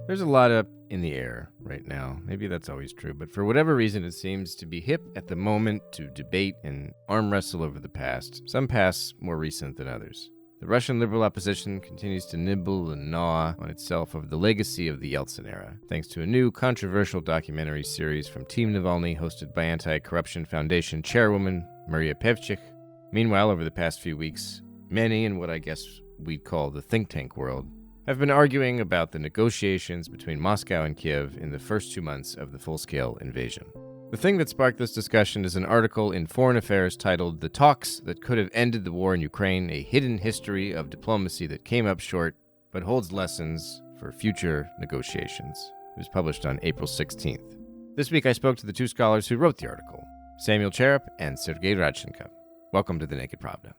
There's a lot up in the air right now. Maybe that's always true, but for whatever reason, it seems to be hip at the moment to debate and arm wrestle over the past, some pasts more recent than others. The Russian liberal opposition continues to nibble and gnaw on itself over the legacy of the Yeltsin era, thanks to a new controversial documentary series from Team Navalny hosted by Anti-Corruption Foundation chairwoman Maria Pevchik. Meanwhile, over the past few weeks, many in what I guess we'd call the think tank world have been arguing about the negotiations between Moscow and Kiev in the first 2 months of the full-scale invasion. The thing that sparked this discussion is an article in Foreign Affairs titled "The Talks That Could Have Ended the War in Ukraine, A Hidden History of Diplomacy That Came Up Short But Holds Lessons for Future Negotiations." It was published on April 16th. This week I spoke to the two scholars who wrote the article, Samuel Charap and Sergei Radchenko. Welcome to the Naked Pravda.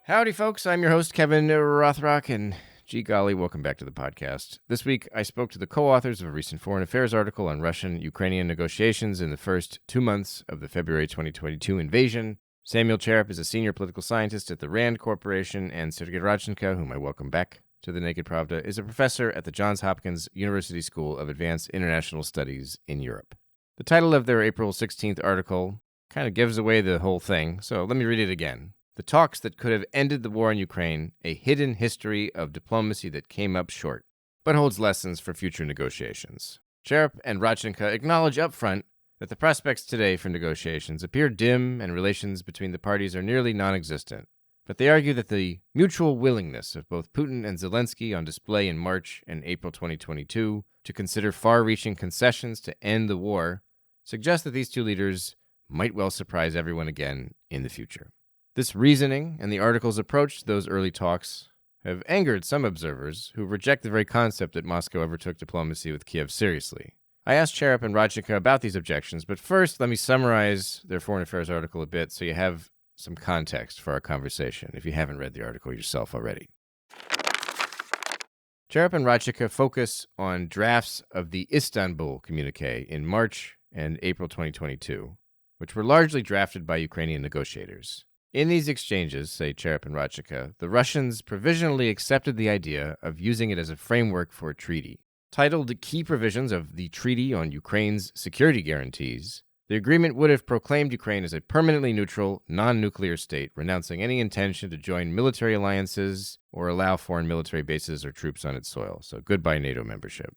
Howdy, folks. I'm your host, Kevin Rothrock, and gee golly, welcome back to the podcast. This week, I spoke to the co-authors of a recent Foreign Affairs article on Russian-Ukrainian negotiations in the first 2 months of the February 2022 invasion. Samuel Charap is a senior political scientist at the RAND Corporation, and Sergei Radchenko, whom I welcome back to the Naked Pravda, is a professor at the Johns Hopkins University School of Advanced International Studies in Europe. The title of their April 16th article kind of gives away the whole thing, so let me read it again. The Talks That Could Have Ended the War in Ukraine, A Hidden History of Diplomacy That Came Up Short, but Holds Lessons for Future Negotiations. Charap and Radchenko acknowledge up front that the prospects today for negotiations appear dim and relations between the parties are nearly non-existent. But they argue that the mutual willingness of both Putin and Zelensky on display in March and April 2022 to consider far-reaching concessions to end the war suggests that these two leaders might well surprise everyone again in the future. This reasoning and the article's approach to those early talks have angered some observers who reject the very concept that Moscow ever took diplomacy with Kiev seriously. I asked Charap and Radchenko about these objections, but first let me summarize their Foreign Affairs article a bit so you have some context for our conversation, if you haven't read the article yourself already. Charap and Radchenko focus on drafts of the Istanbul communique in March and April 2022, which were largely drafted by Ukrainian negotiators. In these exchanges, say Charap and Radchenko, the Russians provisionally accepted the idea of using it as a framework for a treaty. Titled Key Provisions of the Treaty on Ukraine's Security Guarantees, the agreement would have proclaimed Ukraine as a permanently neutral, non-nuclear state, renouncing any intention to join military alliances or allow foreign military bases or troops on its soil, so goodbye NATO membership.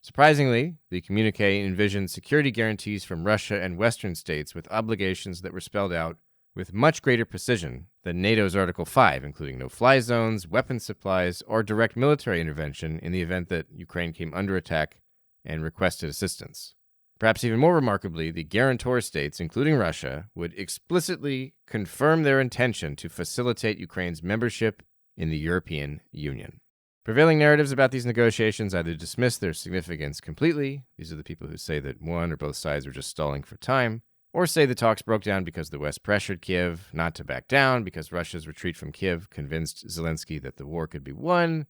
Surprisingly, the communique envisioned security guarantees from Russia and Western states with obligations that were spelled out with much greater precision than NATO's Article 5, including no-fly zones, weapons supplies, or direct military intervention in the event that Ukraine came under attack and requested assistance. Perhaps even more remarkably, the guarantor states, including Russia, would explicitly confirm their intention to facilitate Ukraine's membership in the European Union. Prevailing narratives about these negotiations either dismiss their significance completely, these are the people who say that one or both sides were just stalling for time, or say the talks broke down because the West pressured Kiev not to back down, because Russia's retreat from Kiev convinced Zelensky that the war could be won,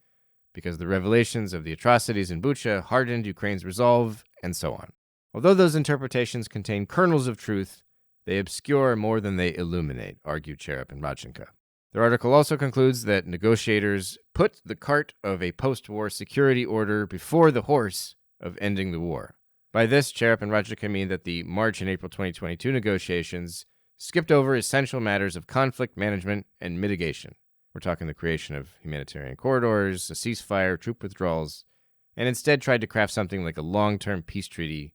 because the revelations of the atrocities in Bucha hardened Ukraine's resolve, and so on. Although those interpretations contain kernels of truth, they obscure more than they illuminate, argue Charap and Radchenko. Their article also concludes that negotiators put the cart of a post-war security order before the horse of ending the war. By this, Charap and Radchenko mean that the March and April 2022 negotiations skipped over essential matters of conflict management and mitigation. We're talking the creation of humanitarian corridors, a ceasefire, troop withdrawals, and instead tried to craft something like a long-term peace treaty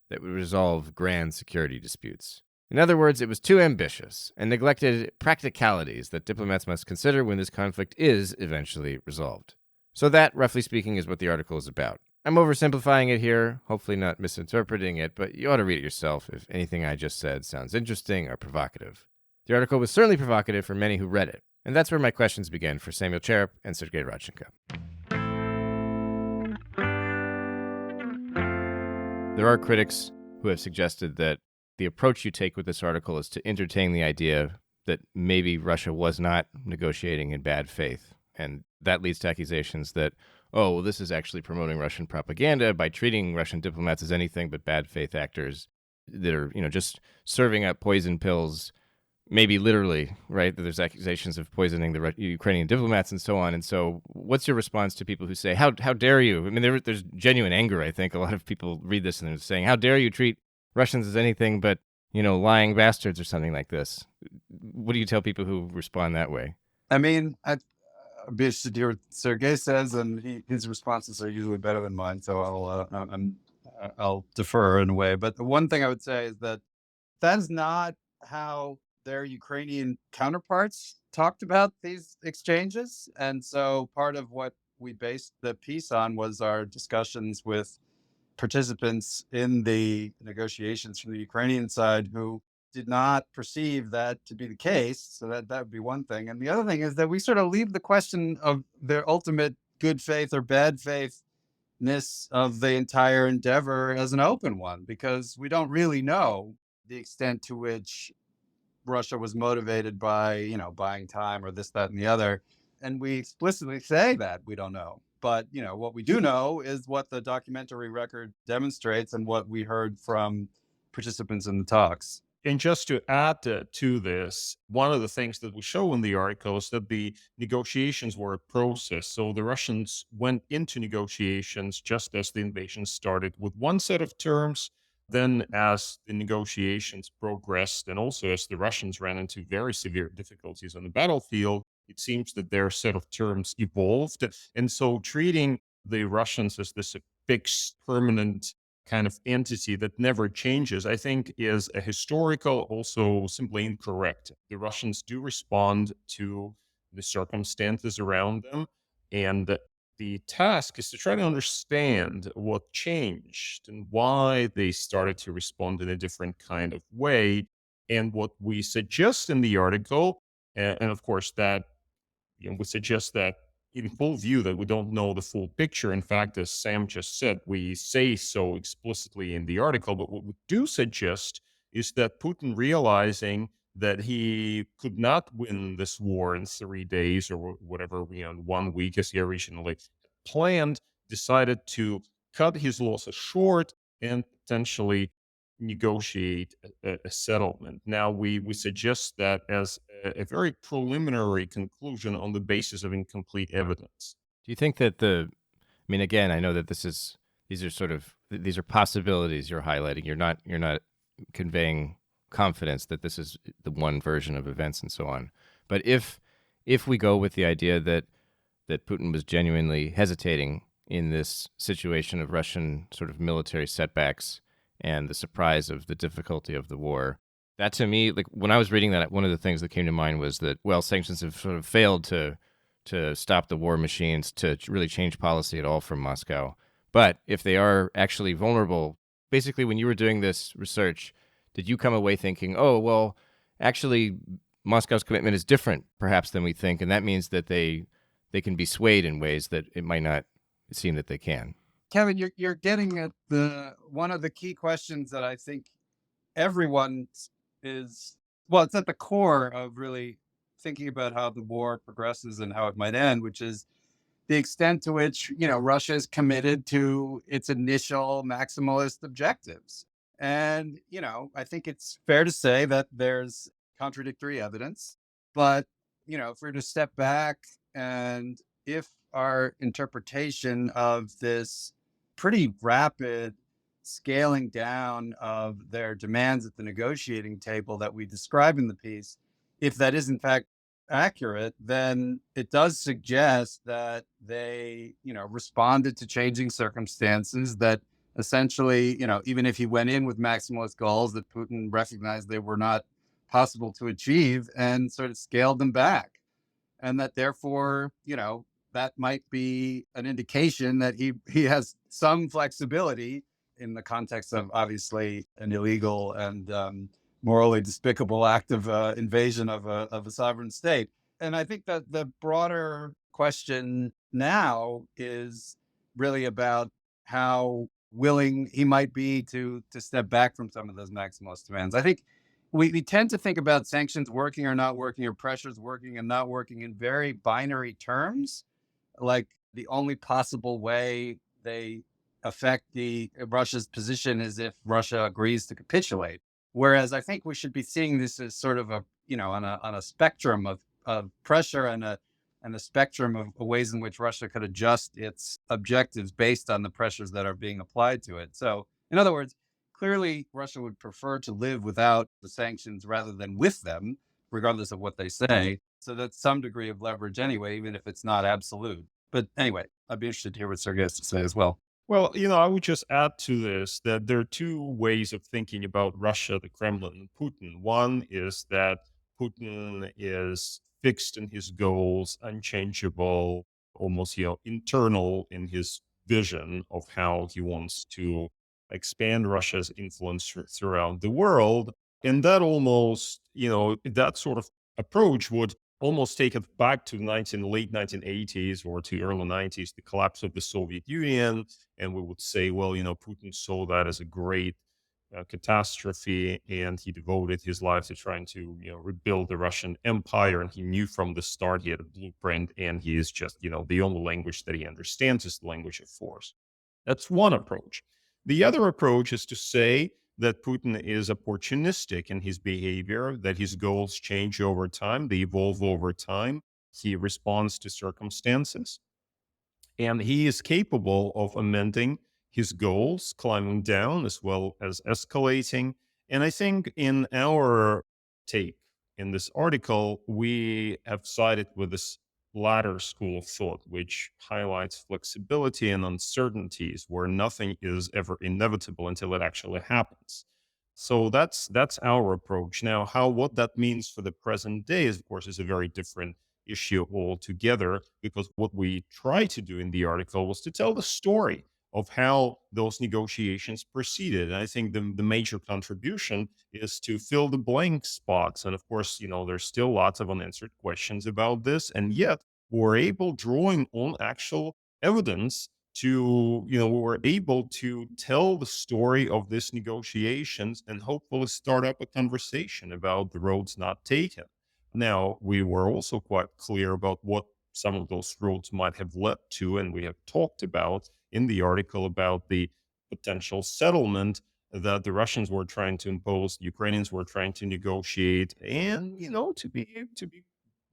that would resolve grand security disputes. In other words, it was too ambitious and neglected practicalities that diplomats must consider when this conflict is eventually resolved. So that, roughly speaking, is what the article is about. I'm oversimplifying it here, hopefully not misinterpreting it, but you ought to read it yourself if anything I just said sounds interesting or provocative. The article was certainly provocative for many who read it, and that's where my questions began for Samuel Charap and Sergei Radchenko. There are critics who have suggested that the approach you take with this article is to entertain the idea that maybe Russia was not negotiating in bad faith, and that leads to accusations that oh, well, this is actually promoting Russian propaganda by treating Russian diplomats as anything but bad faith actors that are, just serving up poison pills, maybe literally, right? That there's accusations of poisoning the Ukrainian diplomats and so on. And so, what's your response to people who say, how dare you? I mean, there's genuine anger. I think a lot of people read this and they're saying, how dare you treat Russians as anything but, lying bastards or something like this? What do you tell people who respond that way? I mean, I'd be interested to hear what Sergey says, and his responses are usually better than mine. So I'll defer in a way. But the one thing I would say is that that's not how their Ukrainian counterparts talked about these exchanges. And so part of what we based the piece on was our discussions with participants in the negotiations from the Ukrainian side who did not perceive that to be the case. So that would be one thing. And the other thing is that we sort of leave the question of their ultimate good faith or bad faithness of the entire endeavor as an open one, because we don't really know the extent to which Russia was motivated by, buying time or this, that, and the other. And we explicitly say that we don't know. But, what we do know is what the documentary record demonstrates and what we heard from participants in the talks. And just to add to this, one of the things that we show in the article is that the negotiations were a process. So the Russians went into negotiations just as the invasion started with one set of terms. Then, as the negotiations progressed, and also as the Russians ran into very severe difficulties on the battlefield, it seems that their set of terms evolved. And so, treating the Russians as this fixed, permanent kind of entity that never changes, I think is a historical, also simply incorrect. The Russians do respond to the circumstances around them. And the task is to try to understand what changed and why they started to respond in a different kind of way. And what we suggest in the article, and of course, that we suggest that in full view that we don't know the full picture. In fact, as Sam just said, we say so explicitly in the article, but what we do suggest is that Putin, realizing that he could not win this war in 3 days or whatever, 1 week as he originally planned, decided to cut his losses short and potentially negotiate a settlement. Now, we suggest that as a very preliminary conclusion on the basis of incomplete evidence. Do you think that I mean, again, I know that these are possibilities you're highlighting. You're not conveying confidence that this is the one version of events and so on. But if we go with the idea that Putin was genuinely hesitating in this situation of Russian sort of military setbacks and the surprise of the difficulty of the war, that to me, like when I was reading that, one of the things that came to mind was that, well, sanctions have sort of failed to stop the war machines, to really change policy at all from Moscow. But if they are actually vulnerable, basically, when you were doing this research, did you come away thinking, oh, well, actually, Moscow's commitment is different, perhaps, than we think, and that means that they can be swayed in ways that it might not seem that they can? Kevin, you're getting at the one of the key questions that I think everyone is, well, it's at the core of really thinking about how the war progresses and how it might end, which is the extent to which, Russia is committed to its initial maximalist objectives. And, I think it's fair to say that there's contradictory evidence. But, if we're to step back, and if our interpretation of this pretty rapid scaling down of their demands at the negotiating table that we describe in the piece, if that is in fact accurate, then it does suggest that they, responded to changing circumstances, that essentially, even if he went in with maximalist goals, that Putin recognized they were not possible to achieve and sort of scaled them back. And that therefore, that might be an indication that he has some flexibility in the context of obviously an illegal and morally despicable act of invasion of a sovereign state. And I think that the broader question now is really about how willing he might be to step back from some of those maximalist demands. I think we tend to think about sanctions working or not working, or pressures working and not working, in very binary terms. Like, the only possible way they affect Russia's position is if Russia agrees to capitulate. Whereas I think we should be seeing this as sort of a, on a spectrum of pressure and a spectrum of ways in which Russia could adjust its objectives based on the pressures that are being applied to it. So, in other words, clearly Russia would prefer to live without the sanctions rather than with them, regardless of what they say. So that's some degree of leverage anyway, even if it's not absolute. But anyway, I'd be interested to hear what Sergey has to say as well. Well, I would just add to this that there are two ways of thinking about Russia, the Kremlin, and Putin. One is that Putin is fixed in his goals, unchangeable, almost, internal in his vision of how he wants to expand Russia's influence throughout the world. And that almost, that sort of approach would almost take it back to late 1980s or to early 90s, the collapse of the Soviet Union. And we would say, well, Putin saw that as a great catastrophe, and he devoted his life to trying to, rebuild the Russian Empire. And he knew from the start he had a blueprint, and he is just, the only language that he understands is the language of force. That's one approach. The other approach is to say that Putin is opportunistic in his behavior, that his goals change over time, they evolve over time. He responds to circumstances, and he is capable of amending his goals, climbing down as well as escalating. And I think in our take in this article, we have sided with this latter school of thought, which highlights flexibility and uncertainties where nothing is ever inevitable until it actually happens. So that's our approach. Now, what that means for the present day is, of course, is a very different issue altogether, because what we try to do in the article was to tell the story of how those negotiations proceeded. And I think the major contribution is to fill the blank spots. And of course, there's still lots of unanswered questions about this. And yet we're able, drawing on actual evidence, to, we were able to tell the story of these negotiations and hopefully start up a conversation about the roads not taken. Now, we were also quite clear about what some of those roads might have led to, and we have talked about in the article about the potential settlement that the Russians were trying to impose, the Ukrainians were trying to negotiate. And, to be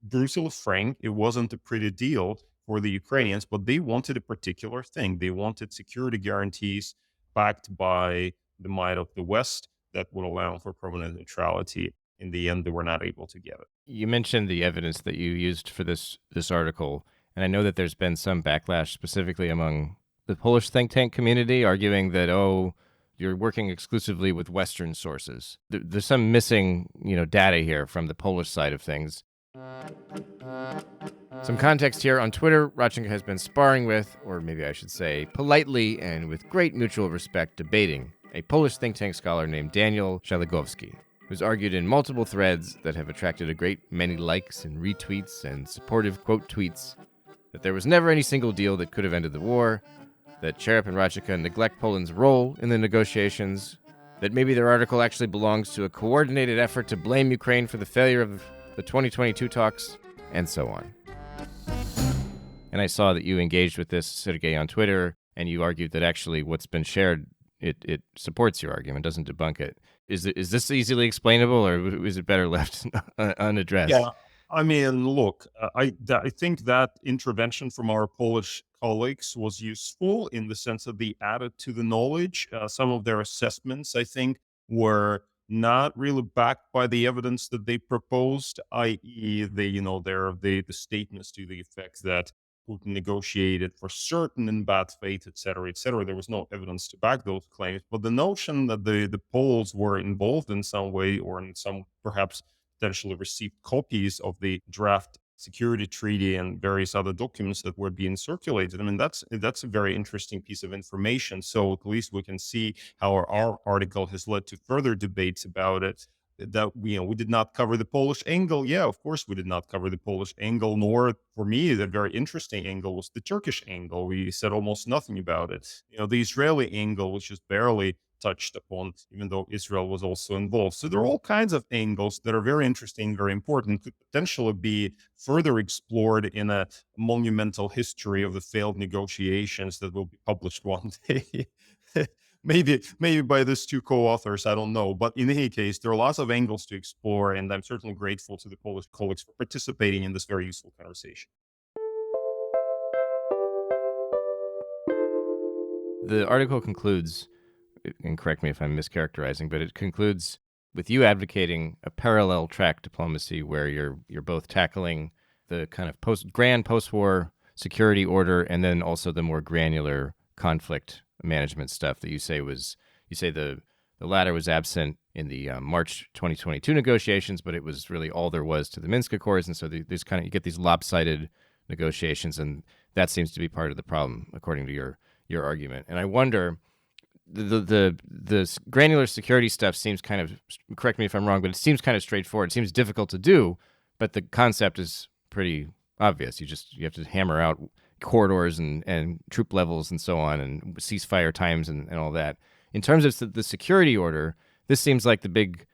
brutally frank, it wasn't a pretty deal for the Ukrainians, but they wanted a particular thing. They wanted security guarantees backed by the might of the West that would allow for permanent neutrality. In the end, they were not able to get it. You mentioned the evidence that you used for this article, and I know that there's been some backlash specifically among the Polish think tank community, arguing that, oh, you're working exclusively with Western sources. There's some missing, data here from the Polish side of things. Some context here. On Twitter, Radchenko has been sparring with, or maybe I should say politely and with great mutual respect, debating a Polish think tank scholar named Daniel Szalagowski, who's argued in multiple threads that have attracted a great many likes and retweets and supportive quote tweets that there was never any single deal that could have ended the war, that Charap and Radchenko neglect Poland's role in the negotiations, that maybe their article actually belongs to a coordinated effort to blame Ukraine for the failure of the 2022 talks, and so on. And I saw that you engaged with this, Sergey, on Twitter, and you argued that actually what's been shared, it supports your argument, doesn't debunk it. Is this easily explainable, or is it better left unaddressed? Yeah, I mean, look, I think that intervention from our Polish colleagues was useful in the sense that they added to the knowledge. Some of their assessments, I think, were not really backed by the evidence that they proposed, i.e., the statements to the effect that Putin negotiated for certain in bad faith, et cetera, et cetera. There was no evidence to back those claims. But the notion that the Poles were involved in some way, or in some perhaps potentially received copies of the draft security treaty and various other documents that were being circulated, I mean, that's a very interesting piece of information. So at least we can see how our article has led to further debates about it. That we did not cover the Polish angle. Yeah, of course we did not cover the Polish angle, nor, for me, the very interesting angle was the Turkish angle. We said almost nothing about it. The Israeli angle was just barely touched upon, even though Israel was also involved. So there are all kinds of angles that are very interesting, very important, could potentially be further explored in a monumental history of the failed negotiations that will be published one day. Maybe by these two co-authors, I don't know. But in any case, there are lots of angles to explore, and I'm certainly grateful to the Polish colleagues for participating in this very useful conversation. The article concludes, and correct me if I'm mischaracterizing, but it concludes with you advocating a parallel track diplomacy where you're both tackling the kind of post-war security order and then also the more granular conflict management stuff that you say the latter was absent in the March 2022 negotiations, but it was really all there was to the Minsk Accords, and so there's kind of you get these lopsided negotiations, and that seems to be part of the problem, according to your argument. And I wonder, the granular security stuff seems kind of, correct me if I'm wrong, but it seems kind of straightforward. It seems difficult to do, but the concept is pretty obvious. You have to hammer out corridors and troop levels and so on, and ceasefire times and all that. In terms of the security order, this seems like the big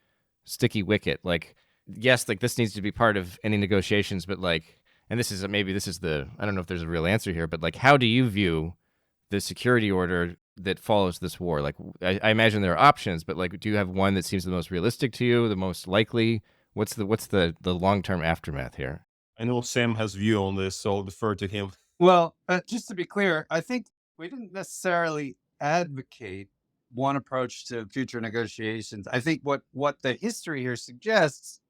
sticky wicket. Like, yes, like this needs to be part of any negotiations, but like, and this is the, I don't know if there's a real answer here, but like, how do you view the security order that follows this war? Like, I imagine there are options, but like, do you have one that seems the most realistic to you, the most likely? What's the long-term aftermath here? I know Sam has view on this, so I'll defer to him. Well, just to be clear, I think we didn't necessarily advocate one approach to future negotiations. I think what the history here suggests,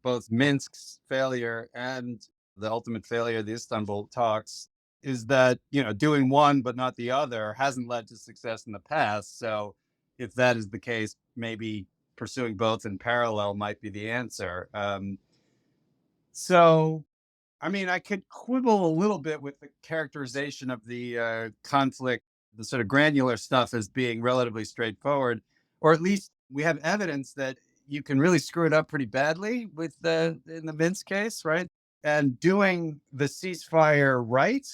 both Minsk's failure and the ultimate failure of the Istanbul talks, is that, doing one but not the other hasn't led to success in the past. So if that is the case, maybe pursuing both in parallel might be the answer. So, I mean, I could quibble a little bit with the characterization of the conflict, the sort of granular stuff, as being relatively straightforward, or at least we have evidence that you can really screw it up pretty badly in the Minsk case, right? And doing the ceasefire right,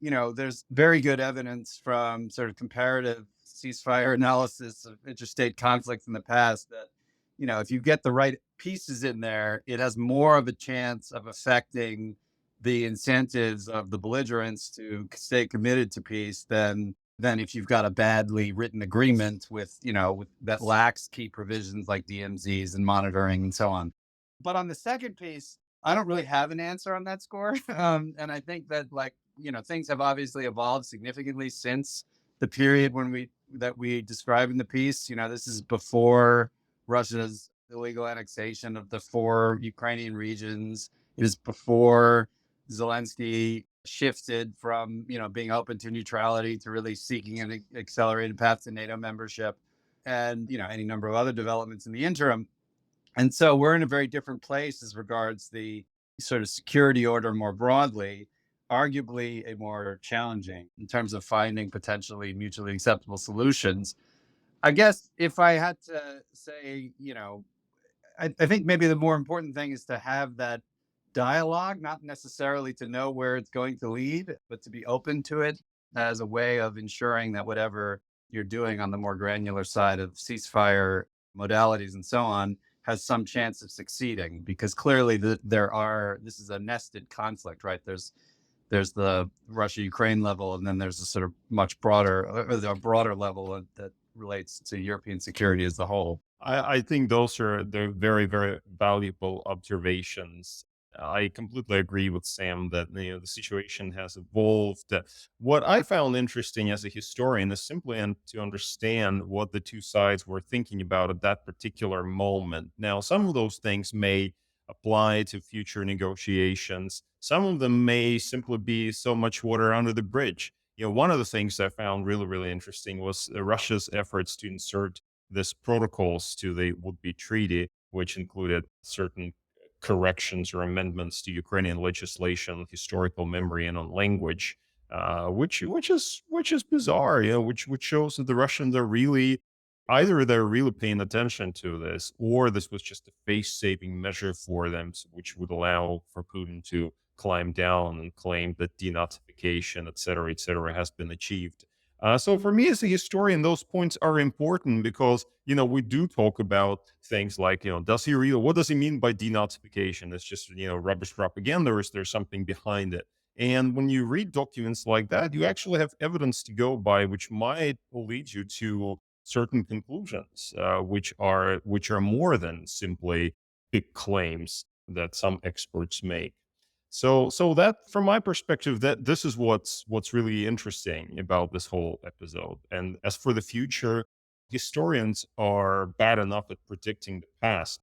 there's very good evidence from sort of comparative ceasefire analysis of interstate conflicts in the past that, if you get the right pieces in there, it has more of a chance of affecting the incentives of the belligerents to stay committed to peace than if you've got a badly written agreement that lacks key provisions like DMZs and monitoring and so on. But on the second piece, I don't really have an answer on that score. And I think that things have obviously evolved significantly since the period that we describe in the piece. This is before Russia's illegal annexation of the 4 Ukrainian regions. It is before Zelensky shifted from, being open to neutrality to really seeking an accelerated path to NATO membership, and, any number of other developments in the interim. And so we're in a very different place as regards the sort of security order more broadly, arguably a more challenging in terms of finding potentially mutually acceptable solutions. I guess if I had to say, I think maybe the more important thing is to have that dialogue, not necessarily to know where it's going to lead, but to be open to it as a way of ensuring that whatever you're doing on the more granular side of ceasefire modalities and so on has some chance of succeeding. Because clearly this is a nested conflict, right? There's the Russia-Ukraine level, and then there's a sort of much broader, or the broader level that relates to European security as a whole. I think they're very, very valuable observations. I completely agree with Sam that the situation has evolved. What I found interesting as a historian is simply to understand what the two sides were thinking about at that particular moment. Now, some of those things may apply to future negotiations. Some of them may simply be so much water under the bridge. One of the things I found really, really interesting was Russia's efforts to insert this protocols to the would-be treaty, which included certain corrections or amendments to Ukrainian legislation, historical memory, and on language, which is bizarre. Which shows that the Russians are really they're really paying attention to this, or this was just a face-saving measure for them, which would allow for Putin to climb down and claim that denazification, et cetera, has been achieved. So for me as a historian, those points are important because, we do talk about things like, what does he mean by denazification? It's just, rubbish propaganda, or is there something behind it? And when you read documents like that, you actually have evidence to go by, which might lead you to certain conclusions, which are more than simply big claims that some experts make. So that, from my perspective, that this is what's really interesting about this whole episode. And as for the future, historians are bad enough at predicting the past.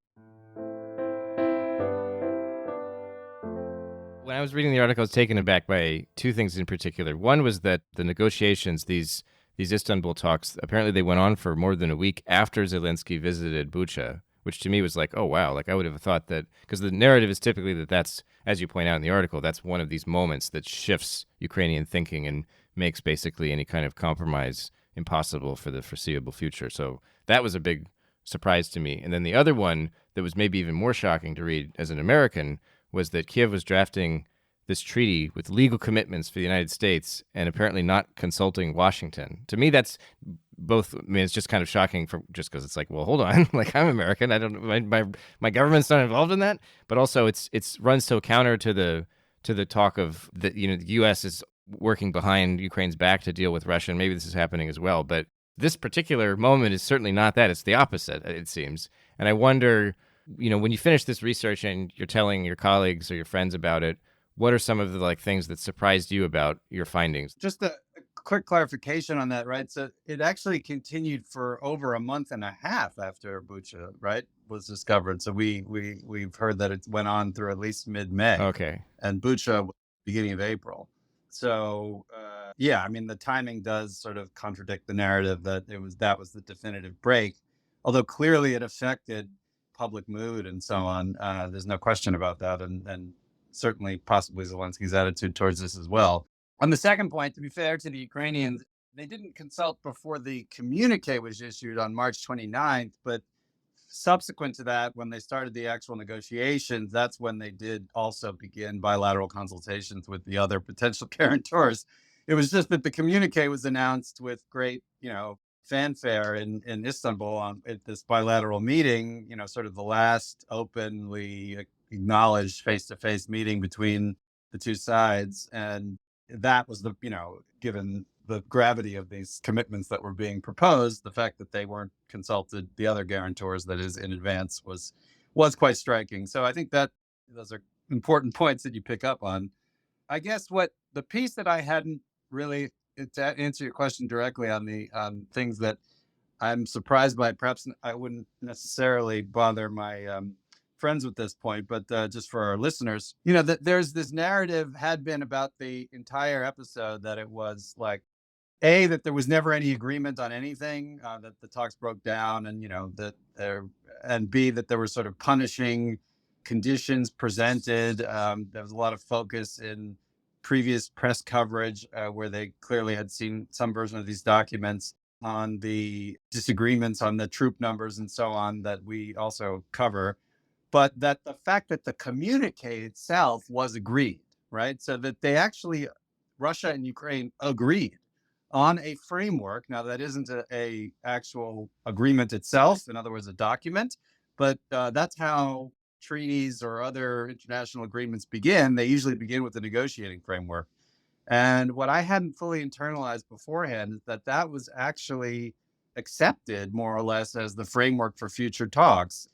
When I was reading the article, I was taken aback by two things in particular. One was that the negotiations, these Istanbul talks, apparently they went on for more than a week after Zelensky visited Bucha, which to me was like, oh wow, like I would have thought that, because the narrative is typically that's, as you point out in the article, that's one of these moments that shifts Ukrainian thinking and makes basically any kind of compromise impossible for the foreseeable future. So that was a big surprise to me. And then the other one that was maybe even more shocking to read as an American was that Kiev was drafting this treaty with legal commitments for the United States and apparently not consulting Washington. To me, that's both. I mean, it's just kind of shocking just because it's like, well, hold on, like I'm American, I don't, my government's not involved in that. But also, it's runs so counter to the talk of that. The U.S. is working behind Ukraine's back to deal with Russia, and maybe this is happening as well. But this particular moment is certainly not that. It's the opposite, it seems. And I wonder, when you finish this research and you're telling your colleagues or your friends about it, what are some of the things that surprised you about your findings? Just a quick clarification on that, right? So it actually continued for over a month and a half after Bucha, right, was discovered. So we've heard that it went on through at least mid-May. Okay. And Bucha was beginning of April. So yeah, I mean the timing does sort of contradict the narrative that that was the definitive break, although clearly it affected public mood and so on. There's no question about that, and certainly possibly Zelensky's attitude towards this as well. On the second point, to be fair to the Ukrainians, they didn't consult before the communique was issued on March 29th, but subsequent to that, when they started the actual negotiations, that's when they did also begin bilateral consultations with the other potential guarantors. It was just that the communique was announced with great, fanfare in Istanbul at this bilateral meeting, sort of the last openly acknowledged face-to-face meeting between the two sides. And that was given the gravity of these commitments that were being proposed, the fact that they weren't consulted, the other guarantors, that is, in advance, was quite striking. So I think that those are important points that you pick up on. I guess what the piece that I hadn't really, to answer your question directly on the things that I'm surprised by, perhaps I wouldn't necessarily bother my friends with this point, but just for our listeners, that there's this narrative had been about the entire episode that it was like, A, that there was never any agreement on anything, that the talks broke down, and and B, that there were sort of punishing conditions presented. There was a lot of focus in previous press coverage where they clearly had seen some version of these documents on the disagreements on the troop numbers and so on that we also cover. But that the fact that the communique itself was agreed, right? So that they actually, Russia and Ukraine agreed on a framework. Now that isn't a actual agreement itself, in other words, a document, but that's how treaties or other international agreements begin. They usually begin with a negotiating framework. And what I hadn't fully internalized beforehand is that that was actually accepted more or less as the framework for future talks.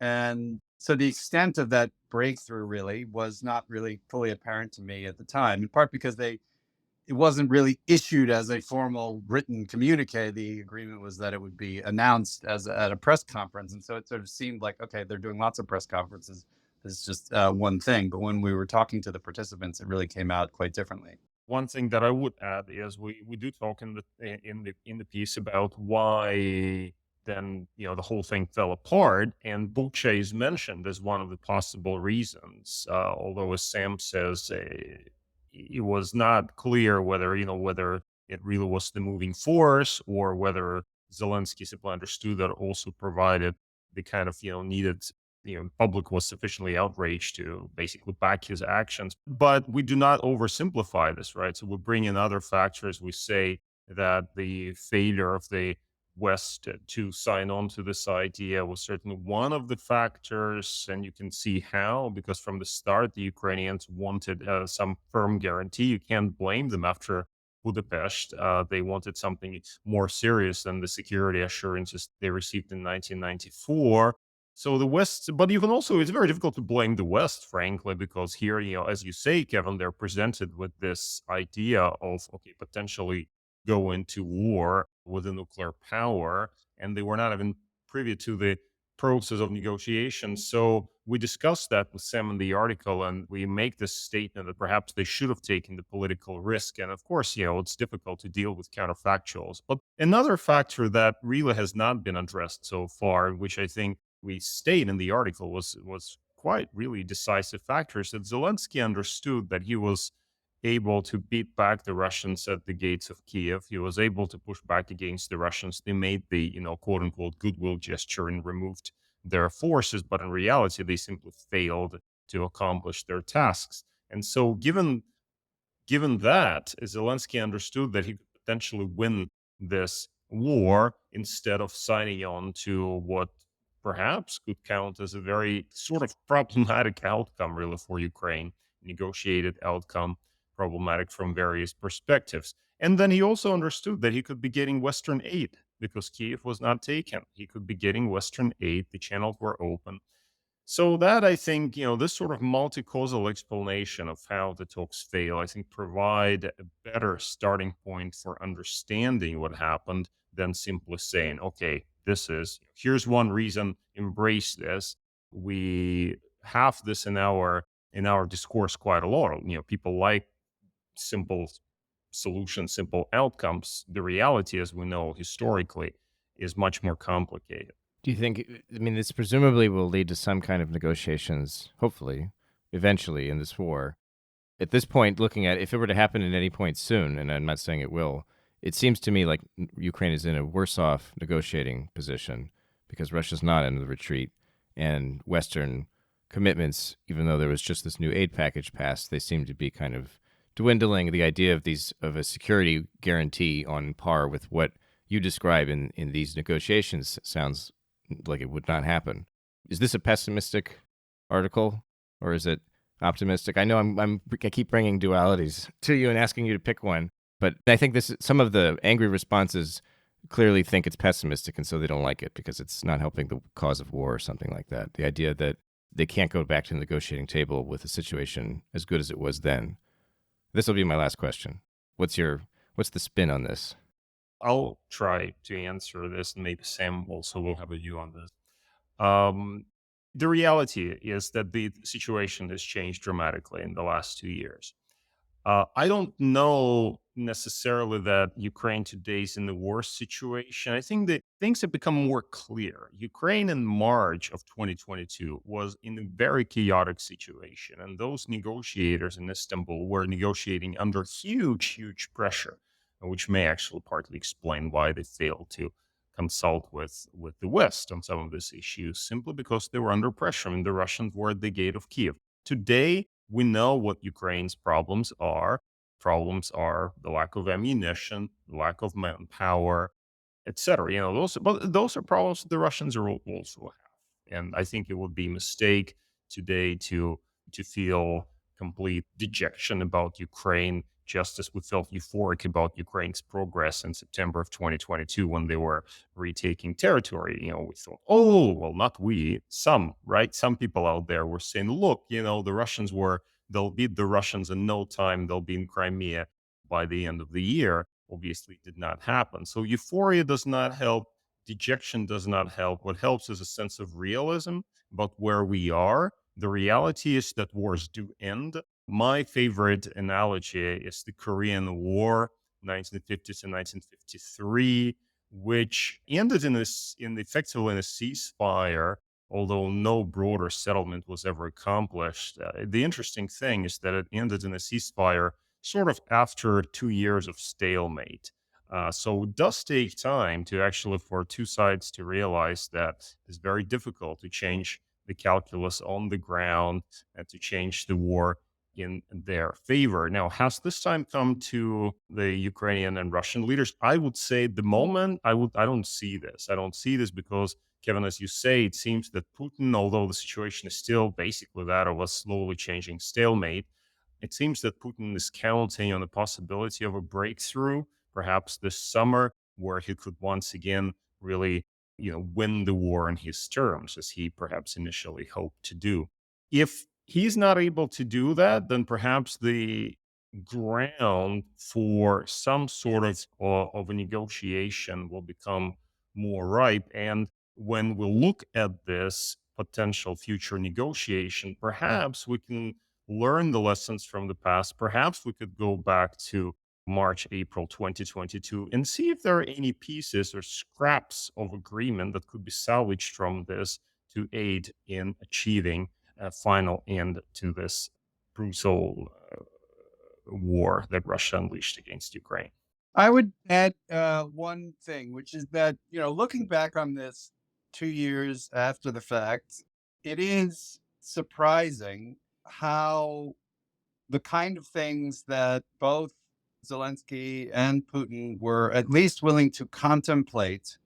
And so the extent of that breakthrough really was not really fully apparent to me at the time, in part because it wasn't really issued as a formal written communique. The agreement was that it would be announced at a press conference. And so it sort of seemed like, okay, they're doing lots of press conferences. It's just one thing. But when we were talking to the participants, it really came out quite differently. One thing that I would add is we do talk in the piece about why then the whole thing fell apart, and Bucha is mentioned as one of the possible reasons. Although, as Sam says, it was not clear whether it really was the moving force or whether Zelensky simply understood that also provided the kind of needed. Public was sufficiently outraged to basically back his actions. But we do not oversimplify this, right? So we bring in other factors. We say that the failure of the West to sign on to this idea was certainly one of the factors. And you can see how, because from the start, the Ukrainians wanted some firm guarantee. You can't blame them after Budapest. They wanted something more serious than the security assurances they received in 1994. So the West, but you can also, it's very difficult to blame the West, frankly, because here, as you say, Kevin, they're presented with this idea of, okay, potentially go into war with a nuclear power, and they were not even privy to the process of negotiation. So we discussed that with Sam in the article, and we make this statement that perhaps they should have taken the political risk. And of course, it's difficult to deal with counterfactuals. But another factor that really has not been addressed so far, which I think we state in the article was quite really decisive factors, that Zelensky understood that he was able to beat back the Russians at the gates of Kiev. He was able to push back against the Russians. They made the, quote unquote, goodwill gesture and removed their forces, but in reality, they simply failed to accomplish their tasks. And so, given that, Zelensky understood that he could potentially win this war instead of signing on to what perhaps could count as a very sort of problematic outcome, really, for Ukraine, negotiated outcome, problematic from various perspectives. And then he also understood that he could be getting Western aid because Kiev was not taken. He could be getting Western aid. The channels were open. So that, I think, this sort of multi-causal explanation of how the talks fail, I think, provide a better starting point for understanding what happened than simply saying, okay, here's one reason, embrace this. We have this in our discourse quite a lot. People like simple solutions, simple outcomes. The reality, as we know historically, is much more complicated. Do you think, I mean, this presumably will lead to some kind of negotiations, hopefully, eventually in this war. At this point, looking at if it were to happen at any point soon, and I'm not saying it will, it seems to me like Ukraine is in a worse off negotiating position because Russia's not in the retreat, and Western commitments, even though there was just this new aid package passed, they seem to be kind of dwindling. The idea of a security guarantee on par with what you describe in these negotiations sounds like it would not happen. Is this a pessimistic article, or is it optimistic? I know I keep bringing dualities to you and asking you to pick one, but I think some of the angry responses clearly think it's pessimistic, and so they don't like it because it's not helping the cause of war or something like that. The idea that they can't go back to the negotiating table with a situation as good as it was then. This will be my last question. What's the spin on this? I'll try to answer this, and maybe Sam also will have a view on this. The reality is that the situation has changed dramatically in the last 2 years. I don't know necessarily that Ukraine today is in the worst situation. I think that things have become more clear. Ukraine in March of 2022 was in a very chaotic situation, and those negotiators in Istanbul were negotiating under huge pressure, which may actually partly explain why they failed to consult with the West on some of these issues, simply because they were under pressure. I mean, the Russians were at the gate of Kiev. Today, we know what Ukraine's problems are. Problems are the lack of ammunition, the lack of manpower, etc. Those are problems that the Russians are also have. And I think it would be a mistake today to feel complete dejection about Ukraine, just as we felt euphoric about Ukraine's progress in September of 2022 when they were retaking territory. We thought, oh, well, not we, some, right? Some people out there were saying, look, they'll beat the Russians in no time. They'll be in Crimea by the end of the year. Obviously, it did not happen. So euphoria does not help. Dejection does not help. What helps is a sense of realism about where we are. The reality is that wars do end. My favorite analogy is the Korean War, 1950 to 1953, which ended effectively in a ceasefire, although no broader settlement was ever accomplished. The interesting thing is that it ended in a ceasefire sort of after 2 years of stalemate. So it does take time for two sides to realize that it's very difficult to change the calculus on the ground and to change the war in their favor. Now, has this time come to the Ukrainian and Russian leaders? I would say the moment I don't see this. I don't see this because, Kevin, as you say, it seems that Putin, although the situation is still basically that of a slowly changing stalemate, it seems that Putin is counting on the possibility of a breakthrough, perhaps this summer, where he could once again really, win the war on his terms, as he perhaps initially hoped to do. If he's not able to do that, then perhaps the ground for some sort of a negotiation will become more ripe. And when we look at this potential future negotiation, perhaps we can learn the lessons from the past. Perhaps we could go back to March, April 2022 and see if there are any pieces or scraps of agreement that could be salvaged from this to aid in achieving a final end to this brutal war that Russia unleashed against Ukraine. I would add one thing, which is that, looking back on this 2 years after the fact, it is surprising how the kind of things that both Zelensky and Putin were at least willing to contemplate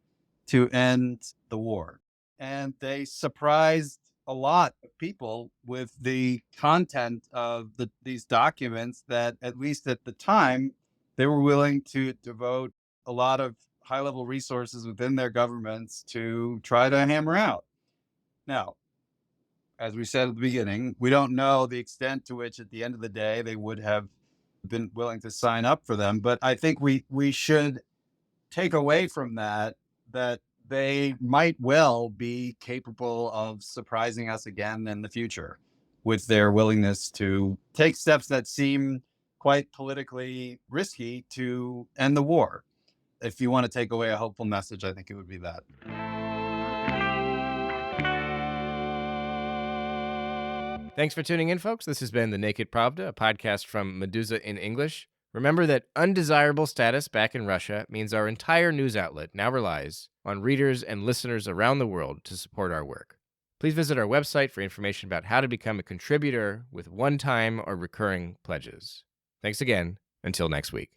to end the war. And they surprised a lot of people with the content of these documents that, at least at the time, they were willing to devote a lot of high level resources within their governments to try to hammer out. Now, as we said at the beginning, we don't know the extent to which at the end of the day they would have been willing to sign up for them. But I think we should take away from that they might well be capable of surprising us again in the future with their willingness to take steps that seem quite politically risky to end the war. If you want to take away a hopeful message, I think it would be that. Thanks for tuning in, folks. This has been The Naked Pravda, a podcast from Meduza in English. Remember that undesirable status back in Russia means our entire news outlet now relies on readers and listeners around the world to support our work. Please visit our website for information about how to become a contributor with one-time or recurring pledges. Thanks again. Until next week.